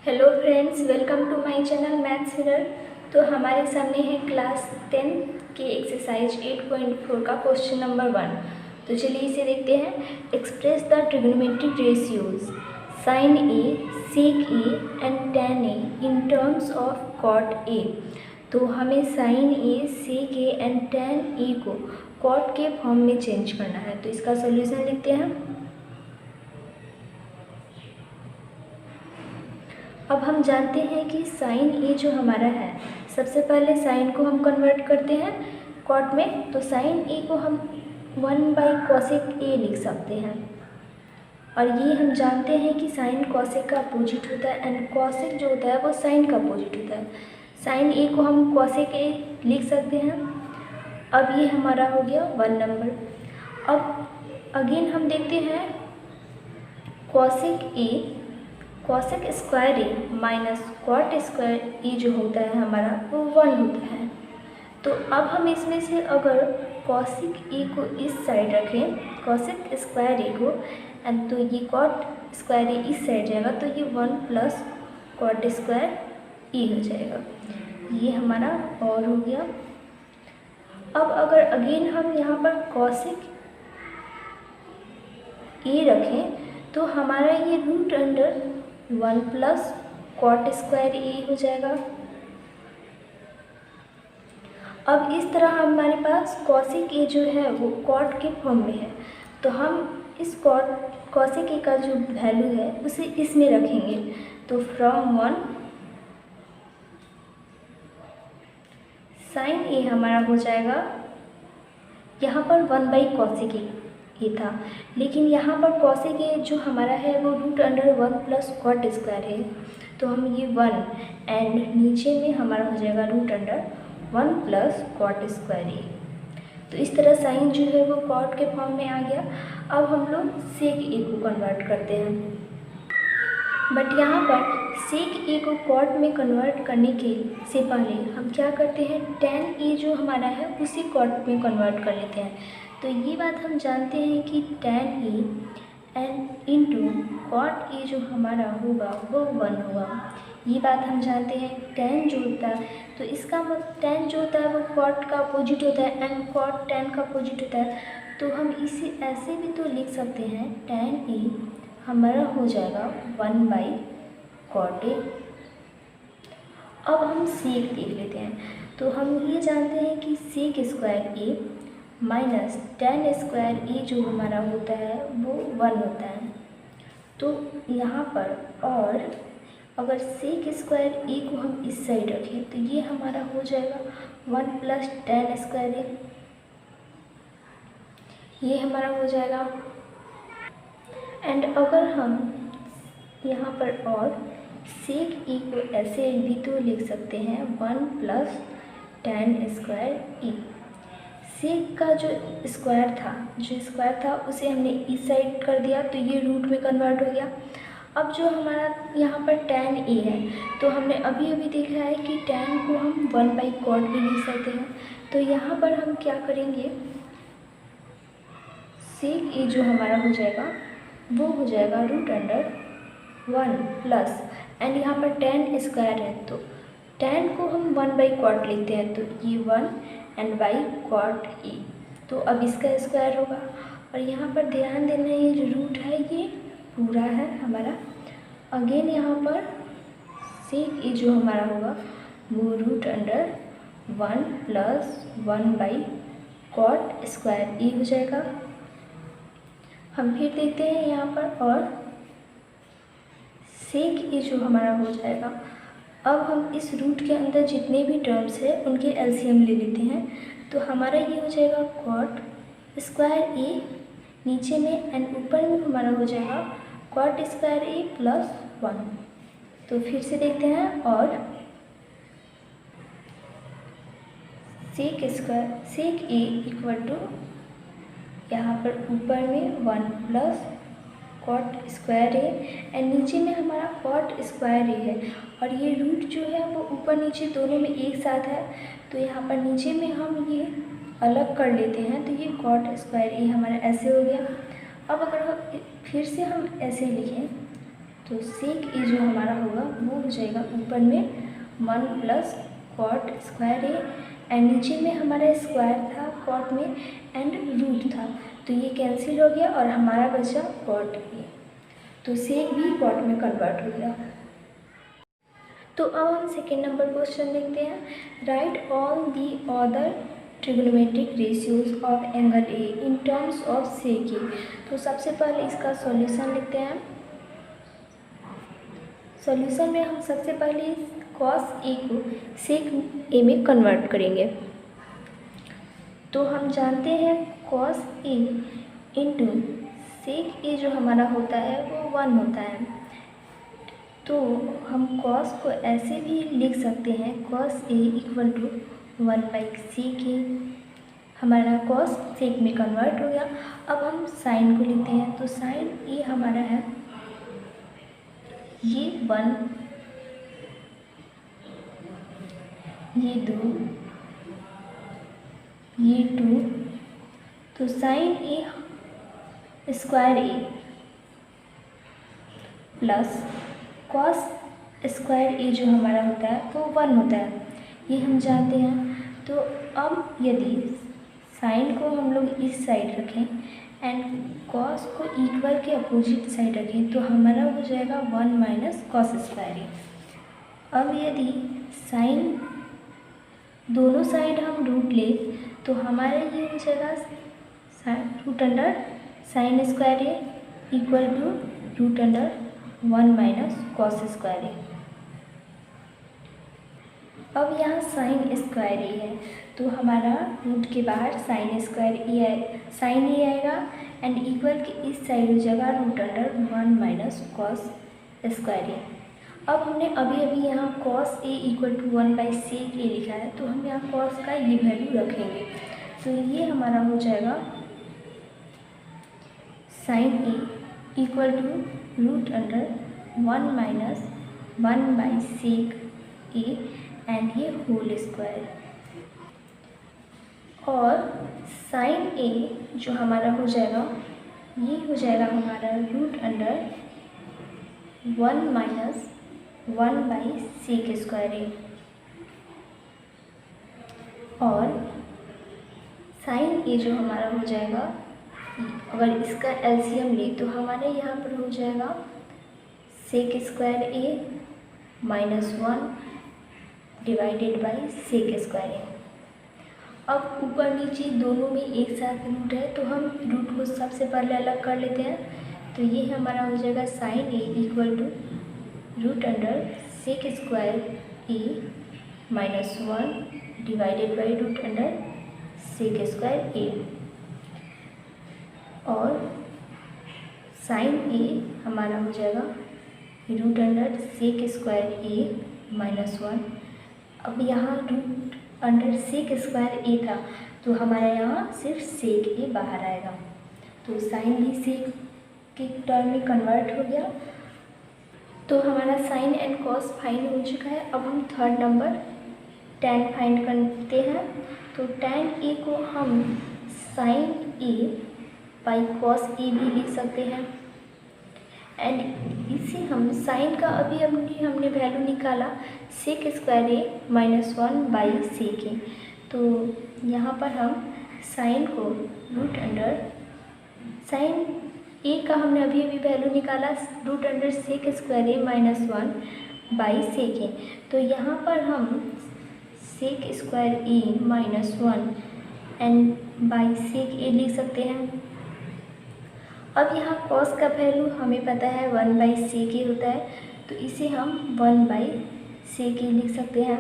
Hello friends, welcome to my channel maths mirror. तो हमारे सामने है क्लास 10 की एक्सरसाइज 8.4 का क्वेश्चन नंबर 1। तो चलिए इसे देखते हैं। Express the trigonometric ratios sine A, sec A and tan A in terms of cot A. तो हमें sine A, sec A and tan A को कॉट के फॉर्म में चेंज करना है। तो इसका सोल्यूशन लिखते हैं। अब हम जानते हैं कि साइन ए जो हमारा है, सबसे पहले साइन को हम कन्वर्ट करते हैं कॉट में। तो साइन ए को हम 1/cosec ए लिख सकते हैं। और ये हम जानते हैं कि साइन कॉसेक का अपोजिट होता है एंड कॉसेक जो होता है वो साइन का अपोजिट होता है। साइन ए को हम कॉसेक ए लिख सकते हैं। अब ये हमारा हो गया 1 नंबर। अब अगेन हम देखते हैं cosec A, cosec square A minus cot square A जो होता है हमारा वो 1 होता है। तो अब हम इसमें से अगर कॉसेक ए को इस साइड रखें, कॉसेक स्क्वायर ए को, एंड तो ये कॉट स्क्वायर ए इस साइड जाएगा, तो ये 1 प्लस कॉट स्क्वायर ए हो जाएगा। ये हमारा और हो गया। अब अगर अगेन हम यहाँ पर कॉसेक ए रखें तो हमारा ये root under 1 plus cot square A हो जाएगा। अब इस तरह हमारे पास कॉसेक ए जो है वो कॉट के फॉर्म में है, तो हम इस कॉसेक ए का जो वैल्यू है उसे इसमें रखेंगे। तो फ्रॉम 1 साइन ए हमारा हो जाएगा, यहाँ पर 1/cosec ए था, लेकिन यहाँ पर कॉसेक ए जो हमारा है वो root under 1 plus cot square है। तो हम ये 1 एंड नीचे में हमारा हो जाएगा root under 1 plus cot square A. तो इस तरह साइन जो है वो कॉट के फॉर्म में आ गया। अब हम लोग सेक ए को कन्वर्ट करते हैं, बट यहाँ पर सेक ए को कॉट में कन्वर्ट करने के से पहले हम क्या करते हैं, टैन ए जो हमारा है उसी कॉट में कन्वर्ट कर लेते हैं। तो ये बात हम जानते हैं कि tan A and into cot A जो हमारा होगा वो 1 होगा। ये बात हम जानते हैं। टैन जो होता है तो इसका मतलब टैन जो होता है वो कॉट का अपोजिट होता है एंड कॉट टैन का अपोजिट होता है। तो हम इसे ऐसे भी तो लिख सकते हैं, टैन ए हमारा हो जाएगा 1/cot ए। अब हम सेक देख लेते हैं। तो हम ये जानते हैं कि सेक square A minus tan square A जो हमारा होता है वो 1 होता है। तो यहाँ पर और अगर सेक स्क्वायर ए को हम इस साइड रखें तो ये हमारा हो जाएगा 1 प्लस टैन स्क्वायर ए, ये हमारा हो जाएगा। एंड अगर हम यहाँ पर और सेक ए को ऐसे भी तो लिख सकते हैं 1 प्लस टैन स्क्वायर ए। सेक का जो स्क्वायर था उसे हमने इस साइड कर दिया, तो ये रूट में कन्वर्ट हो गया। अब जो हमारा यहाँ पर टैन ए है, तो हमने अभी अभी देखा है कि टैन को हम 1/cot भी लिख सकते हैं। तो यहाँ पर हम क्या करेंगे, सेक ए जो हमारा हो जाएगा वो हो जाएगा रूट अंडर 1 प्लस, एंड यहाँ पर टैन स्क्वायर है तो टैन को हम 1/cot लिखते हैं, तो ये 1 एंड बाई कॉट ए। तो अब इसका स्क्वायर होगा। और यहाँ पर ध्यान देना, ये जो रूट है ये पूरा है हमारा। अगेन यहाँ पर सेक ए जो हमारा होगा वो root under 1 plus 1/cot square A हो जाएगा। हम फिर देखते हैं यहाँ पर, और सेक ए जो हमारा हो जाएगा। अब हम इस रूट के अंदर जितने भी टर्म्स हैं उनके एलसीएम ले लेते हैं। तो हमारा ये हो जाएगा कॉट स्क्वायर ए नीचे में, एंड ऊपर में हमारा हो जाएगा कॉट स्क्वायर ए प्लस 1। तो फिर से देखते हैं, और सेक ए इक्वल टू यहाँ पर ऊपर में 1 plus cot square A, and नीचे में हमारा कॉट स्क्वायर ए है। और ये रूट जो है वो ऊपर नीचे दोनों में एक साथ है, तो यहाँ पर नीचे में हम ये अलग कर लेते हैं। तो ये कॉट स्क्वायर ए हमारा ऐसे हो गया। अब अगर फिर से हम ऐसे लिखें तो सेक ए जो हमारा होगा वो हो जाएगा ऊपर में 1 plus cot square A, and नीचे में हमारा स्क्वायर था कॉट में एंड रूट था, तो ये कैंसिल हो गया और हमारा बचा कॉट ए। तो सेक भी कॉट में कन्वर्ट हो गया। तो अब हम सेकेंड नंबर क्वेश्चन देखते हैं। Write all the other trigonometric ratios of angle A in terms of sec A. तो सबसे पहले इसका सॉल्यूशन लिखते हैं। सॉल्यूशन में हम सबसे पहले कॉस ए को सेक ए में कन्वर्ट करेंगे। तो हम जानते हैं कॉस ए इंटू सेक ए जो हमारा होता है वो 1 होता है। तो हम कॉस को ऐसे भी लिख सकते हैं, कॉस ए इक्वल टू 1/सेक ए। हमारा कॉस सेक में कन्वर्ट हो गया। अब हम साइन को लिखते हैं। तो साइन ए हमारा है ये 1, ये 2, ये 2। तो sign A square A plus cos square A जो हमारा होता है वो 1 होता है, ये हम जानते हैं। तो अब यदि साइन को हम लोग इस साइड रखें एंड कॉस को इक्वल के अपोजिट साइड रखें तो हमारा हो जाएगा 1 माइनस कॉस स्क्वायर ए। अब यदि साइन दोनों साइड हम रूट ले तो हमारा ये हो जाएगा root under sine square A equal to root under 1 minus cos square A. अब यहाँ साइन स्क्वायर ए है तो हमारा रूट के बाहर sine square A sine A आएगा एंड इक्वल के इस साइड हो जाएगा root under 1 minus cos square A. अब हमने अभी यहाँ कॉस ए इक्वल टू 1/सेक ए लिखा है, तो हम यहाँ कॉस का ये वैल्यू रखेंगे। तो ये हमारा हो जाएगा sine A equal to root under 1 minus 1/सेक ए एंड ये होल स्क्वायर। और साइन ए जो हमारा हो जाएगा ये हो जाएगा हमारा रूट अंडर 1 माइनस 1/सेक स्क्वायर ए। और साइन ए जो हमारा हो जाएगा, अगर इसका एलसीएम ले तो हमारे यहाँ पर हो जाएगा sec square A minus 1 divided by sec square A. अब ऊपर नीचे दोनों में एक साथ रूट है तो हम रूट को सबसे पहले अलग कर लेते हैं। तो ये हमारा हो जाएगा sine A equal to root under sec square A minus 1 divided by root under sec square A. और साइन ए हमारा हो जाएगा root under sec square A minus 1। अब यहाँ root under sec square A था तो हमारा यहाँ सिर्फ सेक ए बाहर आएगा। तो साइन भी सेक के टर्म में कन्वर्ट हो गया। तो हमारा साइन एंड कॉस फाइंड हो चुका है। अब हम थर्ड नंबर tan फाइंड करते हैं। तो tan ए को हम sign A by cos A भी लिख सकते हैं एंड इसे हम साइन का अभी हमने वैल्यू निकाला सेक स्क्वायर ए माइनस 1/सेक ए। तो यहाँ पर हम साइन को रूट अंडर साइन ए का हमने अभी वैल्यू निकाला root under sec square A minus 1/सेक ए। तो यहाँ पर हम sec square A minus 1 and by sec A लिख सकते हैं। अब यहाँ कॉस का वैल्यू हमें पता है 1/सेक ए होता है, तो इसे हम 1/सेक ए लिख सकते हैं।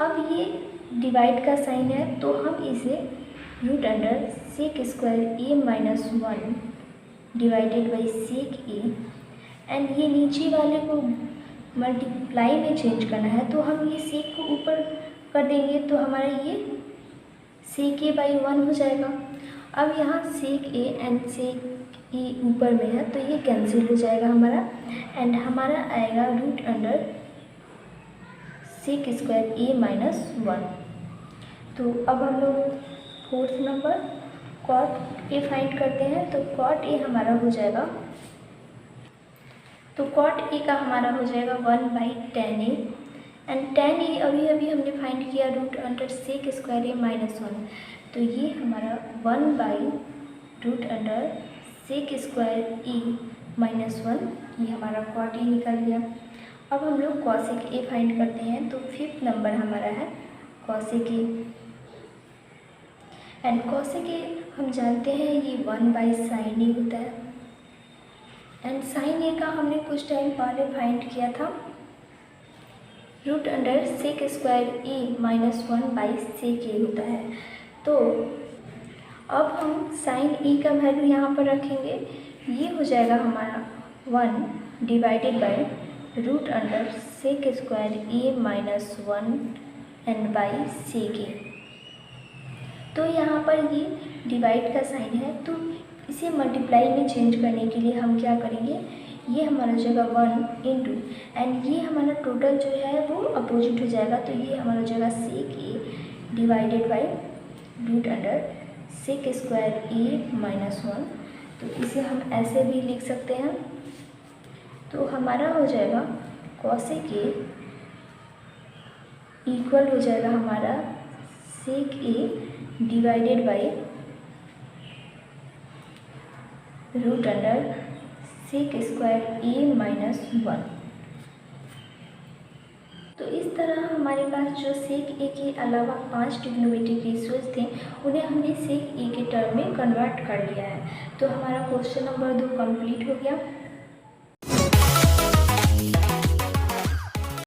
अब ये डिवाइड का साइन है तो हम इसे root under sec square A minus 1 divided by sec A and ये नीचे वाले को मल्टीप्लाई में चेंज करना है तो हम ये सेक को ऊपर कर देंगे तो हमारा ये सेक ए बाई 1 हो जाएगा। अब यहाँ सेक ए एंड सेक ए ऊपर में है तो ये कैंसिल हो जाएगा हमारा एंड हमारा आएगा root under sec square A minus 1। तो अब हम लोग fourth number cot A find करते हैं। तो कॉट ए हमारा हो जाएगा तो कॉट ए का हमारा हो जाएगा 1/tan a, and tan a अभी अभी हमने फाइंड किया √sec² a - 1, तो ये हमारा 1/√sec² a - 1, ये हमारा कॉट ए निकल गया। अब हम लोग कॉसेक ए फाइंड करते हैं, तो 5th नंबर हमारा है कॉसेक ए, एंड कॉसेक ए हम जानते हैं ये 1/sin a होता है, एंड साइन ए का हमने कुछ टाइम पहले फाइंड किया था √sec² a - 1/sec a होता है। तो अब हम साइन ए का वैल्यू यहाँ पर रखेंगे, ये हो जाएगा हमारा 1 divided by √sec² a - 1 and by sec a। तो यहाँ पर ये डिवाइड का साइन है, तो इसे मल्टीप्लाई में चेंज करने के लिए हम क्या करेंगे, ये हमारा हो जाएगा 1 इंटू, एंड ये हमारा टोटल जो है वो अपोजिट हो जाएगा, तो ये हमारा हो जाएगा sec a divided by √sec² a - 1, तो इसे हम ऐसे भी लिख सकते हैं। तो हमारा हो जाएगा कॉसेक ए इक्वल हो जाएगा हमारा sec a divided by √sec² a - 1। तो इस तरह हमारे पास जो sec a के अलावा 5 ट्रिग्नोमेट्रिक रेशियोज थे, उन्हें हमने sec a के टर्म में कन्वर्ट कर लिया है। तो हमारा क्वेश्चन नंबर 2 कंप्लीट हो गया।